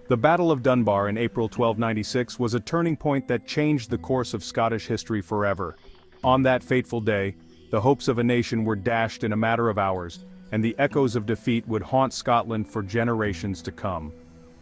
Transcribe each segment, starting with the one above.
The Battle of Dunbar in April 1296 was a turning point that changed the course of Scottish history forever. On that fateful day, the hopes of a nation were dashed in a matter of hours, and the echoes of defeat would haunt Scotland for generations to come.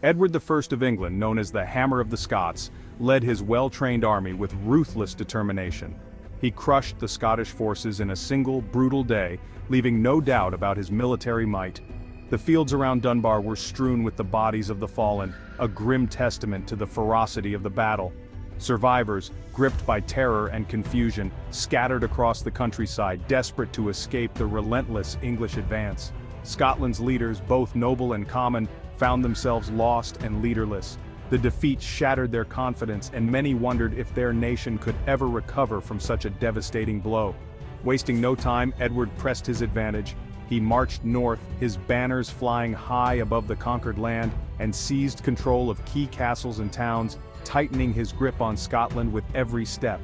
Edward I of England, known as the Hammer of the Scots, led his well-trained army with ruthless determination. He crushed the Scottish forces in a single, brutal day, leaving no doubt about his military might. The fields around Dunbar were strewn with the bodies of the fallen, a grim testament to the ferocity of the battle. Survivors, gripped by terror and confusion, scattered across the countryside, desperate to escape the relentless English advance. Scotland's leaders, both noble and common, found themselves lost and leaderless. The defeat shattered their confidence, and many wondered if their nation could ever recover from such a devastating blow. Wasting no time, Edward pressed his advantage. He marched north, his banners flying high above the conquered land, and seized control of key castles and towns, tightening his grip on Scotland with every step.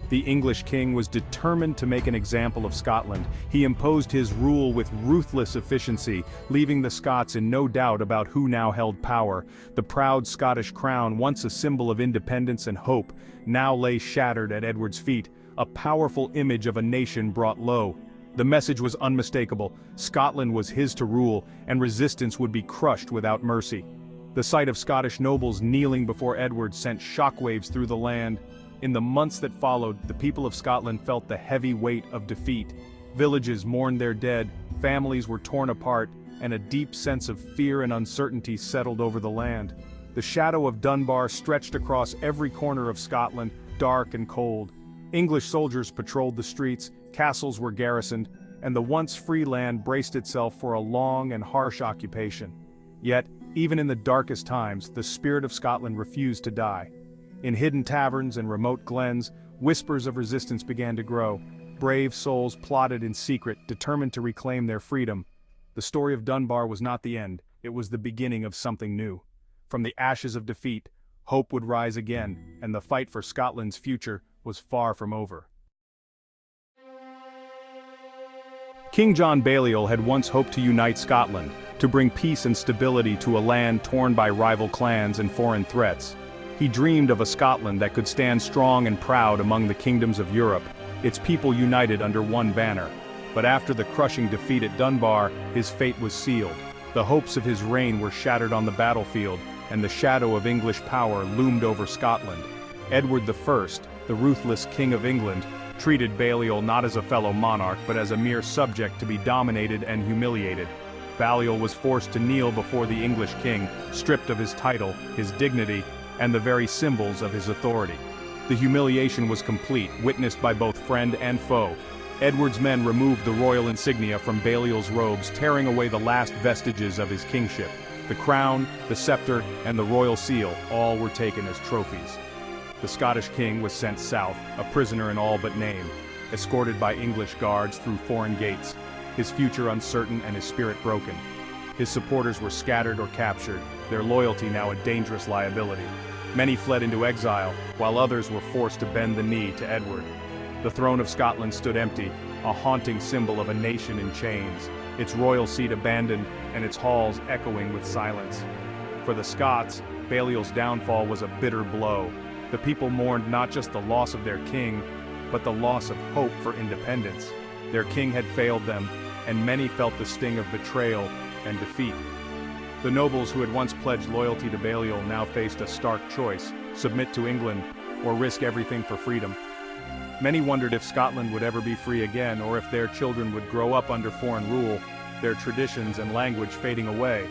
The English king was determined to make an example of Scotland. He imposed his rule with ruthless efficiency, leaving the Scots in no doubt about who now held power. The proud Scottish crown, once a symbol of independence and hope, now lay shattered at Edward's feet, a powerful image of a nation brought low. The message was unmistakable: Scotland was his to rule, and resistance would be crushed without mercy. The sight of Scottish nobles kneeling before Edward sent shockwaves through the land. In the months that followed, the people of Scotland felt the heavy weight of defeat. Villages mourned their dead, families were torn apart, and a deep sense of fear and uncertainty settled over the land. The shadow of Dunbar stretched across every corner of Scotland, dark and cold. English soldiers patrolled the streets, castles were garrisoned, and the once free land braced itself for a long and harsh occupation. Yet, even in the darkest times, the spirit of Scotland refused to die. In hidden taverns and remote glens, whispers of resistance began to grow. Brave souls plotted in secret, determined to reclaim their freedom. The story of Dunbar was not the end, it was the beginning of something new. From the ashes of defeat, hope would rise again, and the fight for Scotland's future was far from over. King John Balliol had once hoped to unite Scotland, to bring peace and stability to a land torn by rival clans and foreign threats. He dreamed of a Scotland that could stand strong and proud among the kingdoms of Europe, its people united under one banner. But after the crushing defeat at Dunbar, his fate was sealed. The hopes of his reign were shattered on the battlefield, and the shadow of English power loomed over Scotland. Edward I, the ruthless King of England, treated Balliol not as a fellow monarch but as a mere subject to be dominated and humiliated. Balliol was forced to kneel before the English king, stripped of his title, his dignity, and the very symbols of his authority. The humiliation was complete, witnessed by both friend and foe. Edward's men removed the royal insignia from Balliol's robes, tearing away the last vestiges of his kingship. The crown, the scepter, and the royal seal, all were taken as trophies. The Scottish king was sent south, a prisoner in all but name, escorted by English guards through foreign gates, his future uncertain and his spirit broken. His supporters were scattered or captured, their loyalty now a dangerous liability. Many fled into exile, while others were forced to bend the knee to Edward. The throne of Scotland stood empty, a haunting symbol of a nation in chains, its royal seat abandoned and its halls echoing with silence. For the Scots, Balliol's downfall was a bitter blow. The people mourned not just the loss of their king, but the loss of hope for independence. Their king had failed them, and many felt the sting of betrayal and defeat. The nobles who had once pledged loyalty to Balliol now faced a stark choice: submit to England or risk everything for freedom. Many wondered if Scotland would ever be free again, or if their children would grow up under foreign rule, their traditions and language fading away.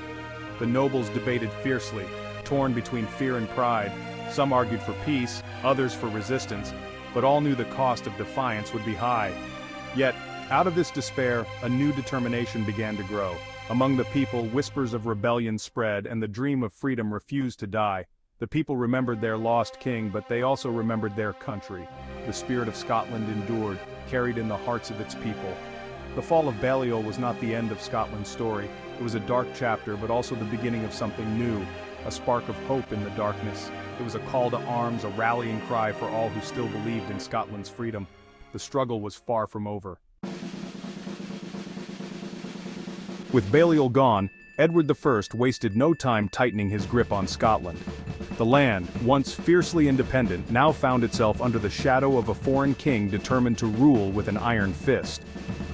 The nobles debated fiercely, torn between fear and pride. Some argued for peace, others for resistance, but all knew the cost of defiance would be high. Yet, out of this despair, a new determination began to grow. Among the people, whispers of rebellion spread, and the dream of freedom refused to die. The people remembered their lost king, but they also remembered their country. The spirit of Scotland endured, carried in the hearts of its people. The fall of Balliol was not the end of Scotland's story. It was a dark chapter, but also the beginning of something new, a spark of hope in the darkness. It was a call to arms, a rallying cry for all who still believed in Scotland's freedom. The struggle was far from over. With Balliol gone, Edward I wasted no time tightening his grip on Scotland. The land, once fiercely independent, now found itself under the shadow of a foreign king determined to rule with an iron fist.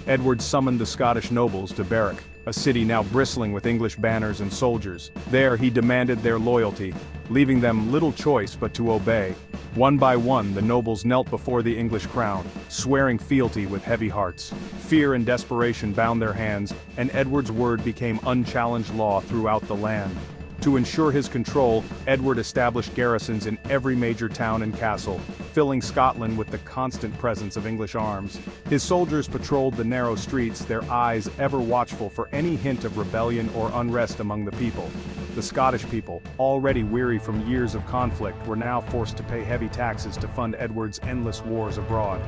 Edward summoned the Scottish nobles to Berwick, a city now bristling with English banners and soldiers. There he demanded their loyalty, leaving them little choice but to obey. One by one the nobles knelt before the English crown, swearing fealty with heavy hearts. Fear and desperation bound their hands, and Edward's word became unchallenged law throughout the land. To ensure his control, Edward established garrisons in every major town and castle, filling Scotland with the constant presence of English arms. His soldiers patrolled the narrow streets, their eyes ever watchful for any hint of rebellion or unrest among the people. The Scottish people, already weary from years of conflict, were now forced to pay heavy taxes to fund Edward's endless wars abroad.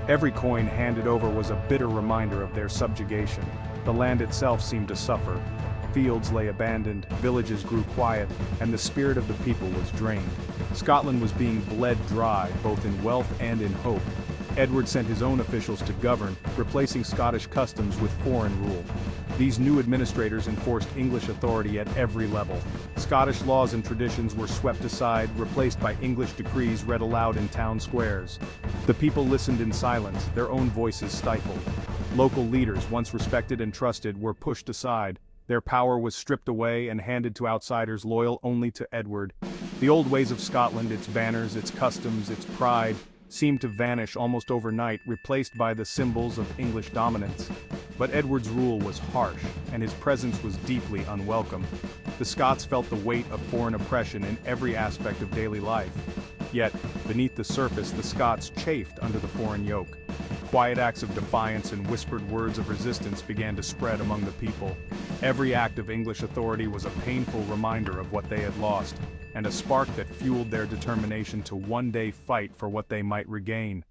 Every coin handed over was a bitter reminder of their subjugation. The land itself seemed to suffer. Fields lay abandoned, villages grew quiet, and the spirit of the people was drained. Scotland was being bled dry, both in wealth and in hope. Edward sent his own officials to govern, replacing Scottish customs with foreign rule. These new administrators enforced English authority at every level. Scottish laws and traditions were swept aside, replaced by English decrees read aloud in town squares. The people listened in silence, their own voices stifled. Local leaders, once respected and trusted, were pushed aside. Their power was stripped away and handed to outsiders loyal only to Edward. The old ways of Scotland, its banners, its customs, its pride, seemed to vanish almost overnight, replaced by the symbols of English dominance. But Edward's rule was harsh, and his presence was deeply unwelcome. The Scots felt the weight of foreign oppression in every aspect of daily life. Yet, beneath the surface, the Scots chafed under the foreign yoke. Quiet acts of defiance and whispered words of resistance began to spread among the people. Every act of English authority was a painful reminder of what they had lost, and a spark that fueled their determination to one day fight for what they might regain.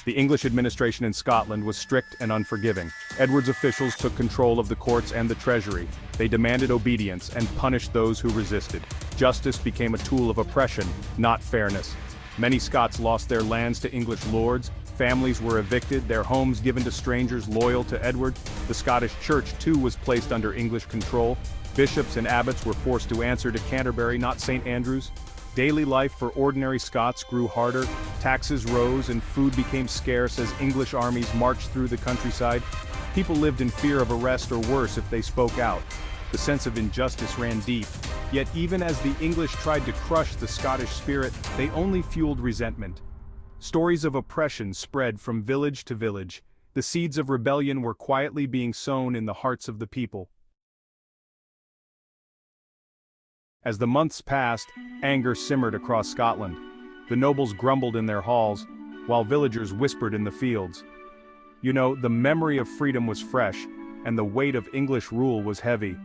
The English administration in Scotland was strict and unforgiving. Edward's officials took control of the courts and the treasury. They demanded obedience and punished those who resisted. Justice became a tool of oppression, not fairness. Many Scots lost their lands to English lords, families were evicted, their homes given to strangers loyal to Edward. The Scottish Church, too, was placed under English control. Bishops and abbots were forced to answer to Canterbury, not St. Andrews. Daily life for ordinary Scots grew harder, taxes rose and food became scarce as English armies marched through the countryside. People lived in fear of arrest or worse if they spoke out. The sense of injustice ran deep. Yet even as the English tried to crush the Scottish spirit, they only fueled resentment. Stories of oppression spread from village to village. The seeds of rebellion were quietly being sown in the hearts of the people. As the months passed, anger simmered across Scotland. The nobles grumbled in their halls, while villagers whispered in the fields. You know, the memory of freedom was fresh, and the weight of English rule was heavy.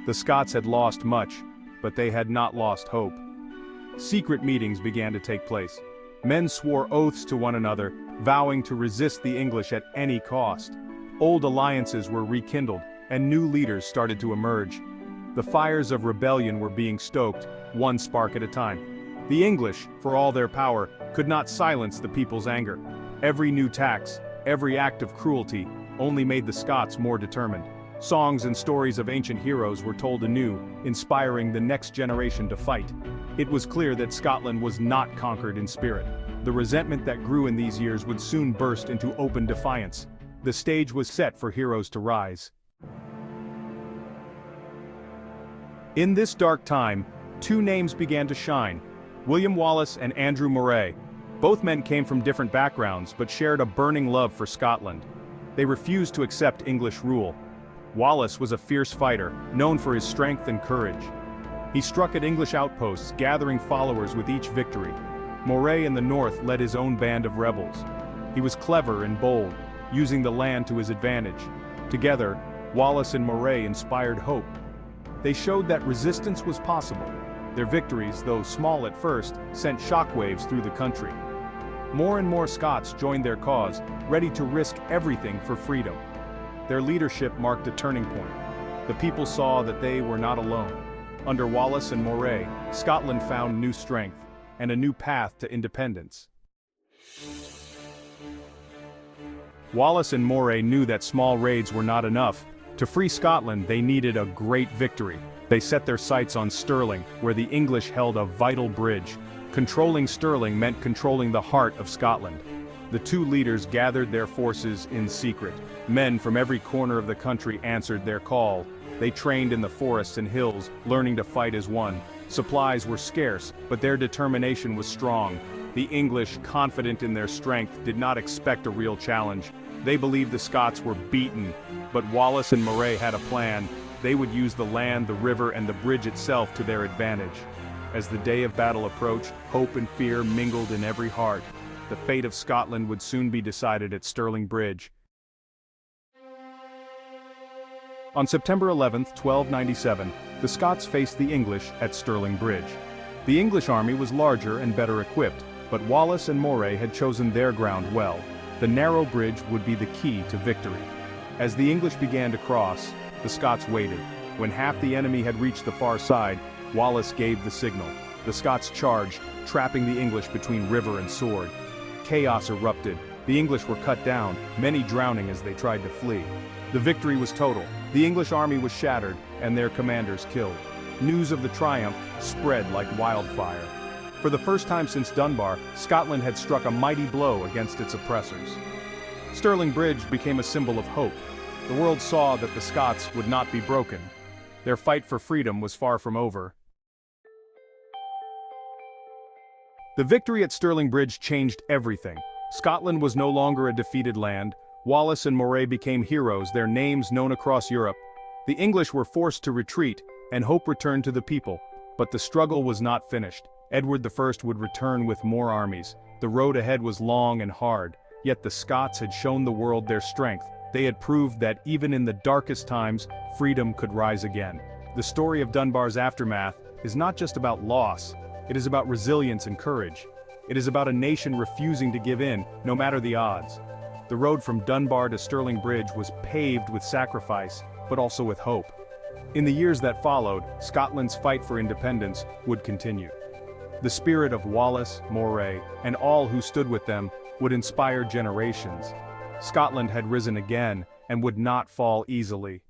The Scots had lost much, but they had not lost hope. Secret meetings began to take place. Men swore oaths to one another, vowing to resist the English at any cost. Old alliances were rekindled, and new leaders started to emerge. The fires of rebellion were being stoked, one spark at a time. The English, for all their power, could not silence the people's anger. Every new tax, every act of cruelty, only made the Scots more determined. Songs and stories of ancient heroes were told anew, inspiring the next generation to fight. It was clear that Scotland was not conquered in spirit. The resentment that grew in these years would soon burst into open defiance. The stage was set for heroes to rise. In this dark time, two names began to shine: William Wallace and Andrew Moray. Both men came from different backgrounds but shared a burning love for Scotland. They refused to accept English rule. Wallace was a fierce fighter, known for his strength and courage. He struck at English outposts, gathering followers with each victory. Moray in the north led his own band of rebels. He was clever and bold, using the land to his advantage. Together, Wallace and Moray inspired hope. They showed that resistance was possible. Their victories, though small at first, sent shockwaves through the country. More and more Scots joined their cause, ready to risk everything for freedom. Their leadership marked a turning point. The people saw that they were not alone. Under Wallace and Moray, Scotland found new strength and a new path to independence. Wallace and Moray knew that small raids were not enough. To free Scotland, they needed a great victory. They set their sights on Stirling, where the English held a vital bridge. Controlling Stirling meant controlling the heart of Scotland. The two leaders gathered their forces in secret. Men from every corner of the country answered their call. They trained in the forests and hills, learning to fight as one. Supplies were scarce, but their determination was strong. The English, confident in their strength, did not expect a real challenge. They believed the Scots were beaten, but Wallace and Moray had a plan. They would use the land, the river, and the bridge itself to their advantage. As the day of battle approached, hope and fear mingled in every heart. The fate of Scotland would soon be decided at Stirling Bridge. On September 11, 1297, the Scots faced the English at Stirling Bridge. The English army was larger and better equipped, but Wallace and Moray had chosen their ground well. The narrow bridge would be the key to victory. As the English began to cross, the Scots waited. When half the enemy had reached the far side, Wallace gave the signal. The Scots charged, trapping the English between river and sword. Chaos erupted. The English were cut down, many drowning as they tried to flee. The victory was total. The English army was shattered, and their commanders killed. News of the triumph spread like wildfire. For the first time since Dunbar, Scotland had struck a mighty blow against its oppressors. Stirling Bridge became a symbol of hope. The world saw that the Scots would not be broken. Their fight for freedom was far from over. The victory at Stirling Bridge changed everything. Scotland was no longer a defeated land. Wallace and Moray became heroes, their names known across Europe. The English were forced to retreat, and hope returned to the people. But the struggle was not finished. Edward I would return with more armies. The road ahead was long and hard, yet the Scots had shown the world their strength. They had proved that even in the darkest times, freedom could rise again. The story of Dunbar's aftermath is not just about loss, it is about resilience and courage. It is about a nation refusing to give in, no matter the odds. The road from Dunbar to Stirling Bridge was paved with sacrifice, but also with hope. In the years that followed, Scotland's fight for independence would continue. The spirit of Wallace, Moray, and all who stood with them would inspire generations. Scotland had risen again and would not fall easily.